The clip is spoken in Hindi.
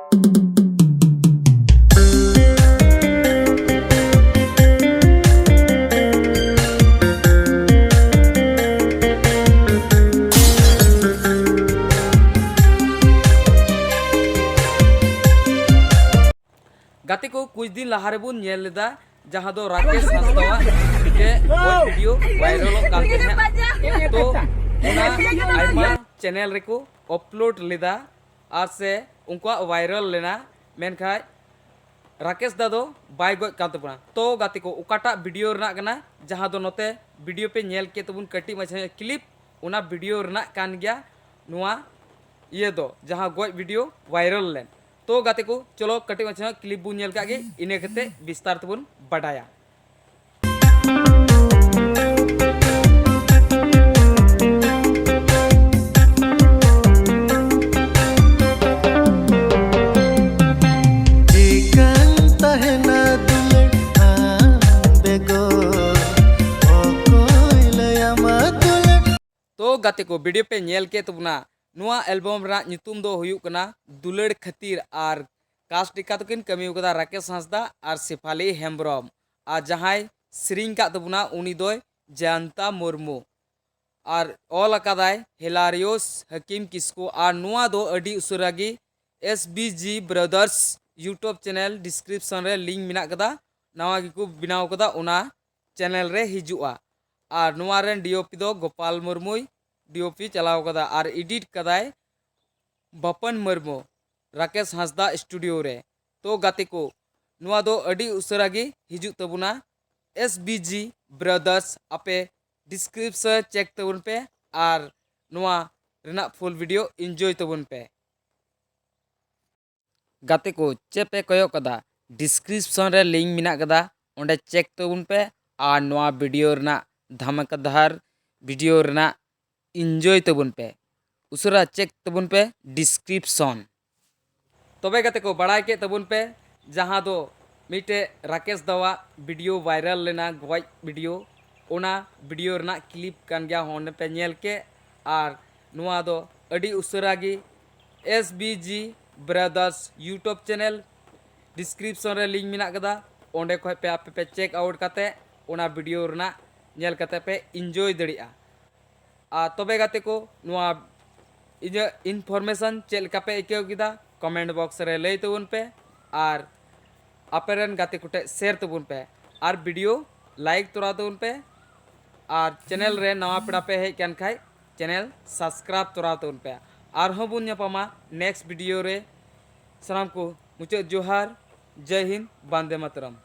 गाते को कुछ दिन लहारे बुन नेल लेदा जहां दो राकेश हांसदा के वीडियो वायरल कानते हैं तो उना आइमा चैनल रेको अपलोड लेदा आर से उनका वायरल लेना मेनखा राकेश दादो बाय गय कानते पना तो गाते को उकाटा वीडियो रना कना जहां दो नोते वीडियो पे नेल के तबुन कटी मछे क्लिप उना वीडियो रना कान गया नुआ ये दो जहां गय वीडियो वायरल लेन तो गाते को चलो कटे मछे क्लिप बुन नेल कागे इने खते विस्तार तबुन बडाया। तो गाते को वीडियो पे नेल के तबना नुआ एल्बम रा नितुम दो हुयुक कना दुलड़ खातिर आर कास्ट टिका तकिन कमी उकदा राकेश हांसदा आर शेफाली हेम्ब्रम आर जहाय सेरिंग का तबना उनी दोय जयंता मुर्मू आर ऑल अकादाय हिलारियोस हकीम किस्को आर नुआ दो अडी उसुरागी SBG brothers YouTube channel description रे लिंक मिना कदा नवा गिकु बिनाव कदा उना चैनल रे हिजुआ आर नुआ रेन DOP दो गोपाल मुर्मू DOP चलाव कदा आर एडिट कदाय बपन मुर्मू राकेश हांसदा स्टूडियो रे तो गाते को नुआ दो अडी उसरागी हिजु तबुना SBG ब्रदर्स आपे डिस्क्रिप्शन चेक तबुन पे आर नुआ रेना फुल वीडियो एंजॉय तबुन पे गाते को चे पे कयो कदा डिस्क्रिप्शन रे लिंक मिना कदा ओंडे चेक तबुन पे आर नुआ वीडियो रेना धमाकेदार वीडियो रेना एंजॉय तबुन पे उसरा चेक तबुन पे डिस्क्रिप्शन तबे गाते को बड़ाई के तबुन पे जहां दो मिटे राकेश दावा वीडियो वायरल लेना गॉय वीडियो ओना वीडियो रेना क्लिप कान गया होने पे नेल के आर नुआ दो अडी उसरागी SBG brothers YouTube channel description रे लिंक मिना कदा ओंडे खय पे आपे पे चेक आउट काते ओना वीडियो रेना नेल काते पे एंजॉय दड़िया आ तबे गाते को नुआ इजा इनफॉरमेशन चेल का पे एकेव किदा कमेंट बॉक्स रे लई तबुन पे आर आपेरन गाते कुटे शेयर तबुन पे आर वीडियो लाइक तोरा तबुन पे आर चैनल रे नवा पेड़ा पे हे कैन खाय चैनल सब्सक्राइब तोरा तबुन पे आर हों बुन ᱧᱟᱯᱟᱢᱟ नेक्स्ट वीडियो रे सलाम को मुझे जोहार जय हिंद वंदे मातरम।